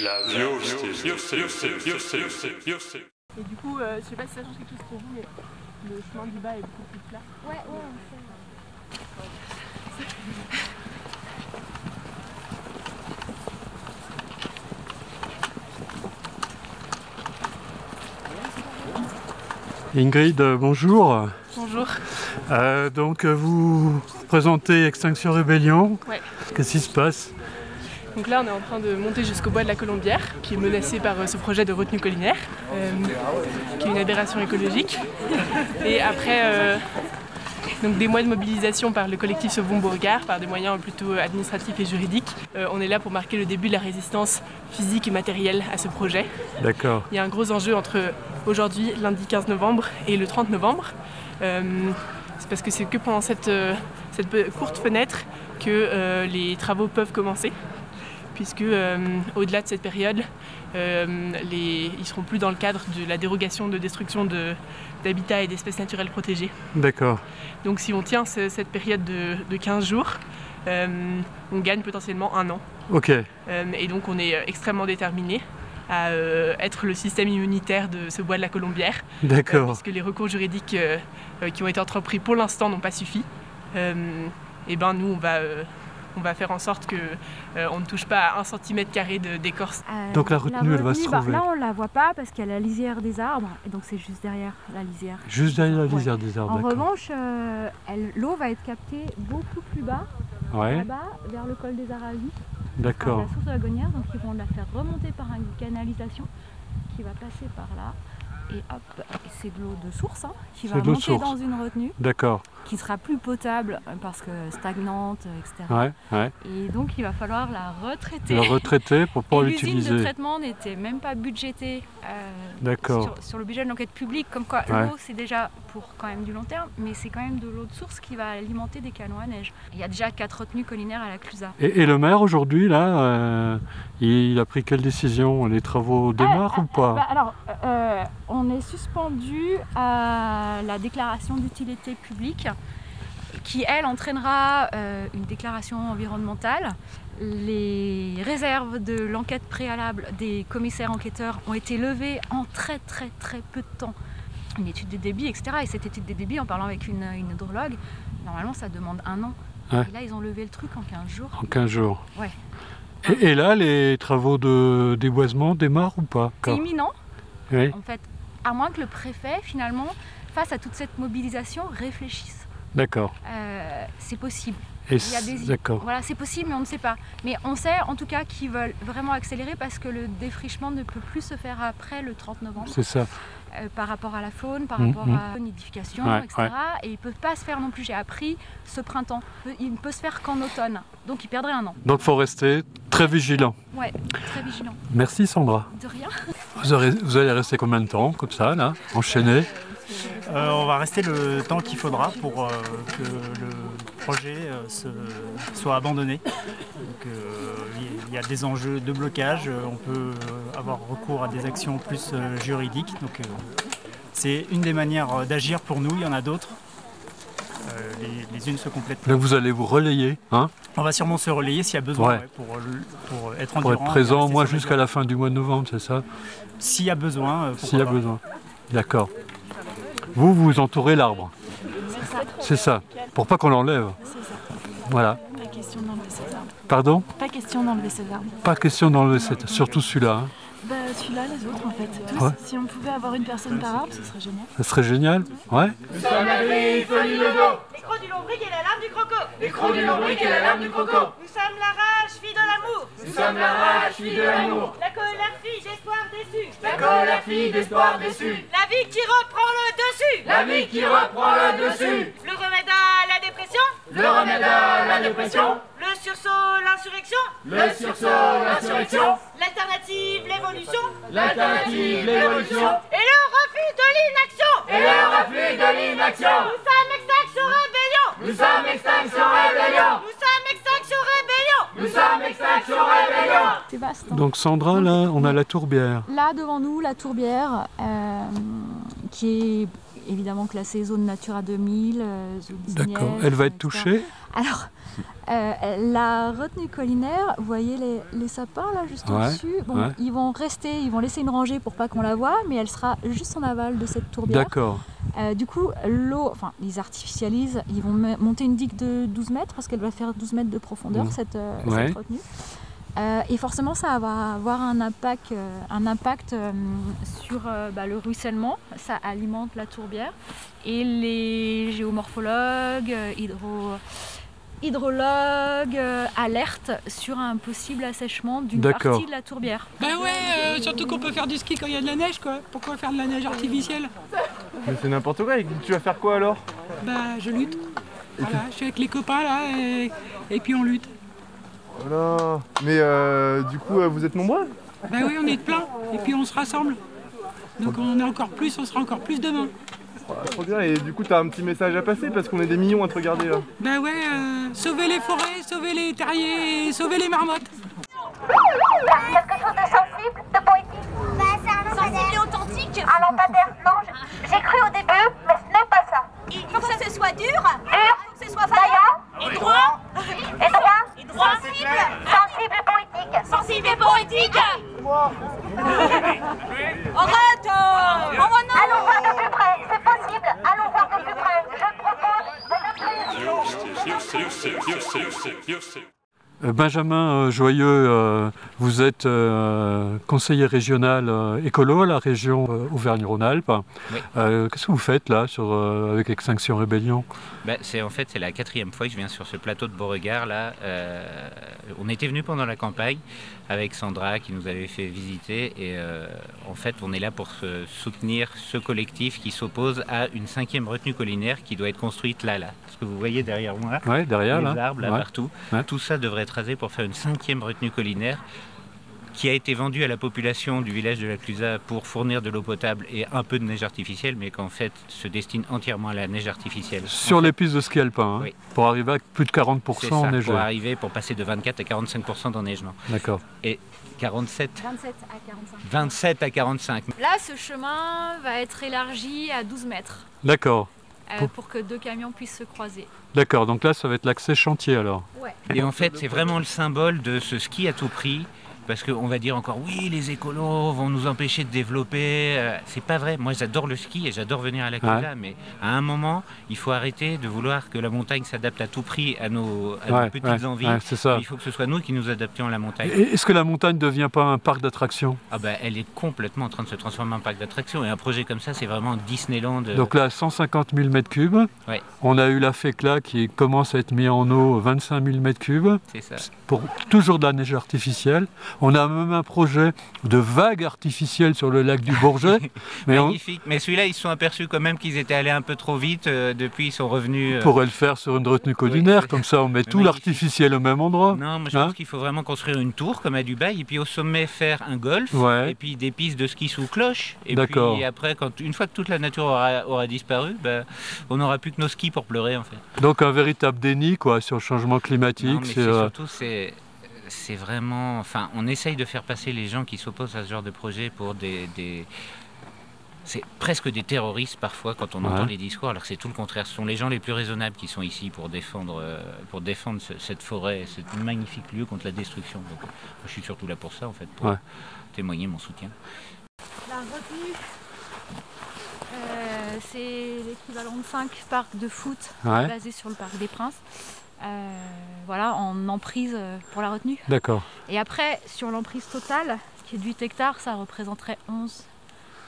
La biosphère. Et du coup, je sais pas si ça change quelque chose pour vous, mais le chemin du bas est beaucoup plus plat. Ouais, on sait. Ingrid, bonjour. Bonjour. Donc vous présentez Extinction Rebellion. Ouais. Qu'est-ce qui se passe? Donc là, on est en train de monter jusqu'au bois de la Colombière, qui est menacé par ce projet de retenue collinaire, qui est une aberration écologique. Et après donc des mois de mobilisation par le collectif Sauvons Beauregard, par des moyens plutôt administratifs et juridiques, on est là pour marquer le début de la résistance physique et matérielle à ce projet. D'accord. Il y a un gros enjeu entre aujourd'hui, lundi 15 novembre, et le 30 novembre. C'est parce que c'est que pendant cette courte fenêtre que les travaux peuvent commencer, puisque au-delà de cette période, ils ne seront plus dans le cadre de la dérogation de destruction d'habitats et d'espèces naturelles protégées. D'accord. Donc si on tient cette période de 15 jours, on gagne potentiellement 1 an. Ok. Et donc on est extrêmement déterminés à être le système immunitaire de ce bois de la Colombière. D'accord. Puisque les recours juridiques qui ont été entrepris pour l'instant n'ont pas suffi. Et ben nous on va faire en sorte qu'on ne touche pas à 1 cm² d'écorce. Donc la retenue, elle va se trouver. Là on la voit pas parce qu'il y a la lisière des arbres, et donc c'est juste derrière la lisière. Juste derrière la lisière des arbres, En d'accord. revanche, l'eau va être captée beaucoup plus bas, Ouais, là-bas, vers le col des Aravis, d'accord. la source de la Gonnière, donc ils vont la faire remonter par une canalisation qui va passer par là. Et hop, c'est de l'eau de source qui va C'est de l'eau de monter source. dans une retenue D'accord. qui sera plus potable parce que stagnante, etc. Ouais, ouais. Et donc il va falloir la retraiter. Le retraiter pour pouvoir Et l'usine de l'utiliser. traitement n'était même pas budgétée D'accord. sur le budget de l'enquête publique, comme quoi Ouais. l'eau c'est déjà pour quand même du long terme, mais c'est quand même de l'eau de source qui va alimenter des canons à neige. Il y a déjà 4 retenues collinaires à la Clusaz. Et le maire aujourd'hui, là, il a pris quelle décision? Les travaux démarrent ou pas? Alors, on est suspendu à la déclaration d'utilité publique qui, elle, entraînera une déclaration environnementale. Les réserves de l'enquête préalable des commissaires enquêteurs ont été levées en très peu de temps. Une étude des débits, etc. Et cette étude des débits, en parlant avec une hydrologue, normalement ça demande 1 an. Ouais. Et là, ils ont levé le truc en 15 jours. En 15 jours. Ouais. Et là, les travaux de déboisement démarrent ou pas? C'est imminent. Oui. En fait, à moins que le préfet, finalement, face à toute cette mobilisation, réfléchisse. D'accord. C'est possible. Et Il y a des... d'accord. Voilà, c'est possible, mais on ne sait pas. Mais on sait en tout cas qu'ils veulent vraiment accélérer parce que le défrichement ne peut plus se faire après le 30 novembre. C'est ça. Par rapport à la faune, par rapport à la nidification, Ouais, etc. ouais. Et il ne peut pas se faire non plus, j'ai appris, ce printemps. Il ne peut se faire qu'en automne. Donc il perdrait 1 an. Donc il faut rester très vigilant. Ouais, très vigilant. Merci Sandra. De rien. Vous allez rester combien de temps, comme ça, là, enchaîné? On va rester le temps qu'il faudra pour que le projet soit abandonné. Il y a des enjeux de blocage, on peut avoir recours à des actions plus juridiques. Donc c'est une des manières d'agir pour nous, il y en a d'autres. Les unes se complètent. Là vous allez vous relayer, hein? On va sûrement se relayer s'il y a besoin, Ouais. ouais, pour être Pour endurant. être présent, rester moi, sur les jusqu'à la fin du mois de novembre, c'est ça? S'il y a besoin. S'il y a besoin. D'accord. Vous entourez l'arbre. C'est ça. Pour pas qu'on l'enlève. C'est ça. Voilà. Pas question d'enlever ces arbres. Pardon? Pas question d'enlever ces arbres. Pas question d'enlever cette... Surtout celui-là. Hein. Bah celui-là, les autres en fait. Tous. Ouais. Si on pouvait avoir une personne par arbre, ce serait génial. Ça serait génial. Ouais. Nous sommes la grille, Feuille le dos. Les crocs du lombric et la larme du croco. Les crocs du lombric et la larme du croco. Nous sommes la rage, fille de l'amour. Nous sommes la rage, fille de l'amour. La colère, fille d'espoir déçu. La colère, fille d'espoir déçu. La vie qui reprend le dessus. La vie qui reprend le dessus. Le remède à la dépression. Le remède à la dépression. Le sursaut, l'insurrection. Le sursaut, l'insurrection. L'alternative, l'évolution. L'alternative, l'évolution. Et le refus de l'inaction. Et le refus de l'inaction. Nous sommes Extinction Rebellion. Nous sommes Extinction Rebellion. Nous sommes Extinction Rebellion. Nous sommes Extinction Rebellion. C'est vaste. Hein. Donc Sandra, là, on a la tourbière. Là devant nous, la tourbière, qui est évidemment classée zone Natura 2000, zone D'accord. Nièvre, Elle va être etc. touchée? Alors, la retenue collinaire, vous voyez les sapins là juste Ouais, au-dessus, bon, ouais. ils vont rester, ils vont laisser une rangée pour pas qu'on la voie, mais elle sera juste en aval de cette tourbière. D'accord. Du coup, l'eau, enfin, ils artificialisent, ils vont monter une digue de 12 mètres parce qu'elle va faire 12 mètres de profondeur, cette retenue. Et forcément, ça va avoir un impact sur le ruissellement. Ça alimente la tourbière. Et les géomorphologues, hydrologues alertent sur un possible assèchement d'une partie de la tourbière. Ben ouais, surtout qu'on peut faire du ski quand il y a de la neige, quoi. Pourquoi faire de la neige artificielle? Mais c'est n'importe quoi, et tu vas faire quoi alors? Bah je lutte. Voilà, je suis avec les copains là et puis on lutte. Voilà. Mais du coup, vous êtes nombreux? Ben oui, on est plein et puis on se rassemble. Donc on est encore plus, on sera encore plus demain. Trop bien, et du coup t'as un petit message à passer parce qu'on est des millions à te regarder là. Ben ouais, sauver les forêts, sauver les terriers et sauver les marmottes. Quelque chose de sensible, de poétique. Bah, c'est un sensible et authentique. Un lampadaire. Non, j'ai cru au début, mais ce n'est pas ça. Il faut que ce soit dur. Il faut que ce soit vaillant. Et droit. Et droit. Et droit. Sensible. Sensible et poétique. Sensible et poétique. Arrête. Allons voir de plus près. C'est possible. Allons voir de plus près. Je propose de Benjamin Joyeux, vous êtes conseiller régional écolo à la région Auvergne-Rhône-Alpes. Oui. Qu'est-ce que vous faites là avec Extinction Rébellion? C'est la 4e fois que je viens sur ce plateau de Beauregard là. On était venu pendant la campagne avec Sandra qui nous avait fait visiter et en fait on est là pour soutenir ce collectif qui s'oppose à une 5e retenue collinaire qui doit être construite là. Ce que vous voyez derrière moi, ouais, derrière, les là. arbres là partout, tout ça devrait être rasé pour faire une 5e retenue collinaire qui a été vendue à la population du village de la Clusaz pour fournir de l'eau potable et un peu de neige artificielle, mais qu'en fait se destine entièrement à la neige artificielle. Sur les pistes de ski alpin, oui. Pour arriver à plus de 40% enneigé. Pour passer de 24 à 45% d'enneigement. D'accord. Et 47 27 à 45. 27 à 45. Là, ce chemin va être élargi à 12 mètres. D'accord. Pour que 2 camions puissent se croiser. D'accord, donc là ça va être l'accès chantier alors. Ouais. Et en fait c'est vraiment le symbole de ce ski à tout prix. Parce qu'on va dire encore oui les écolos vont nous empêcher de développer, c'est pas vrai, moi j'adore le ski et j'adore venir à la Clusaz, mais à un moment il faut arrêter de vouloir que la montagne s'adapte à tout prix à nos petites envies, c'est ça. Il faut que ce soit nous qui nous adaptions à la montagne. Est-ce que la montagne ne devient pas un parc d'attractions? Elle est complètement en train de se transformer en parc d'attractions et un projet comme ça c'est vraiment un Disneyland. Donc là 150 000 m3, on a eu la FECLA qui commence à être mis en eau 25 000 m3, c'est ça. Pour toujours de la neige artificielle. On a même un projet de vague artificielle sur le lac du Bourget. Magnifique, mais celui-là ils se sont aperçus quand même qu'ils étaient allés un peu trop vite, depuis ils sont revenus... On pourrait le faire sur une retenue collinaire, comme ça on met tout l'artificiel au même endroit. Non, moi je pense qu'il faut vraiment construire une tour comme à Dubaï, et puis au sommet faire un golf, et puis des pistes de ski sous cloche, et puis après, une fois que toute la nature aura disparu, on n'aura plus que nos skis pour pleurer en fait. Donc un véritable déni quoi, sur le changement climatique. Non, mais surtout c'est vraiment... Enfin, on essaye de faire passer les gens qui s'opposent à ce genre de projet pour c'est presque des terroristes parfois quand on entend les discours, alors que c'est tout le contraire. Ce sont les gens les plus raisonnables qui sont ici pour défendre cette forêt, ce magnifique lieu contre la destruction. Donc, moi, je suis surtout là pour ça, en fait, pour témoigner mon soutien. La retenue, c'est l'équivalent de 5 parcs de foot basés sur le Parc des Princes. En emprise pour la retenue. D'accord. Et après, sur l'emprise totale, qui est de 8 hectares, ça représenterait 11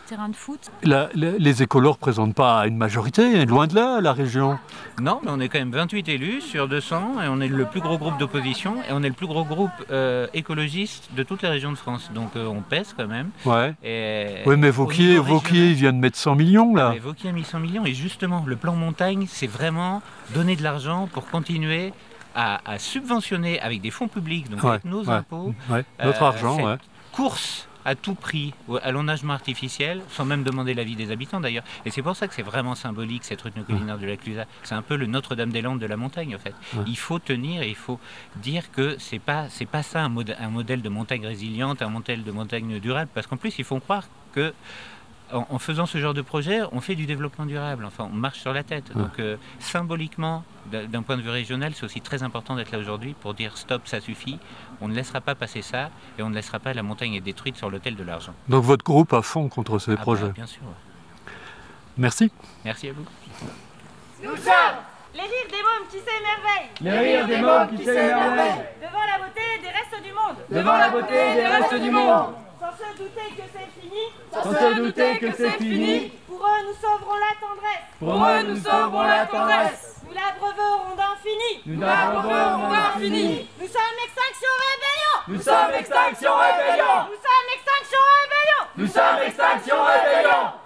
terrains de foot. Les écolos ne représentent pas une majorité, loin de là, la région. Non, mais on est quand même 28 élus sur 200, et on est le plus gros groupe d'opposition, et on est le plus gros groupe écologiste de toutes les régions de France. Donc on pèse quand même. Oui, mais Vauquier, il vient de mettre 100 millions là. Mais Vauquier a mis 100 millions, et justement, le plan montagne, c'est vraiment donner de l'argent pour continuer à subventionner avec des fonds publics, donc avec nos impôts, notre argent, course à tout prix à l'enneigement artificiel, sans même demander l'avis des habitants d'ailleurs. Et c'est pour ça que c'est vraiment symbolique cette retenue collinaire de la Clusaz. C'est un peu le Notre-Dame-des-Landes de la montagne en fait. Il faut tenir et il faut dire que c'est pas ça un modèle de montagne résiliente, un modèle de montagne durable, parce qu'en plus ils font croire que en faisant ce genre de projet, on fait du développement durable, enfin on marche sur la tête. Donc symboliquement, d'un point de vue régional, c'est aussi très important d'être là aujourd'hui pour dire stop, ça suffit, on ne laissera pas passer ça et on ne laissera pas la montagne être détruite sur l'autel de l'argent. Donc votre groupe à fond contre ces projets. Bah, bien sûr. Merci. Merci à vous. Nous sommes les rires des mômes qui s'émerveillent. Les rires des mômes qui s'émerveillent. Devant la beauté des restes du monde. Devant la beauté des restes du monde. Sans se douter que c'est fini. Sans se douter que c'est fini. Pour eux, nous sauverons la tendresse. Pour eux, nous sauverons la tendresse. Nous l'abreverons d'infini. Nous l'abreverons d'infini. Nous sommes Extinction Rébellion. Nous sommes Extinction Rébellion. Nous sommes Extinction Rébellion. Nous sommes Extinction Rébellion.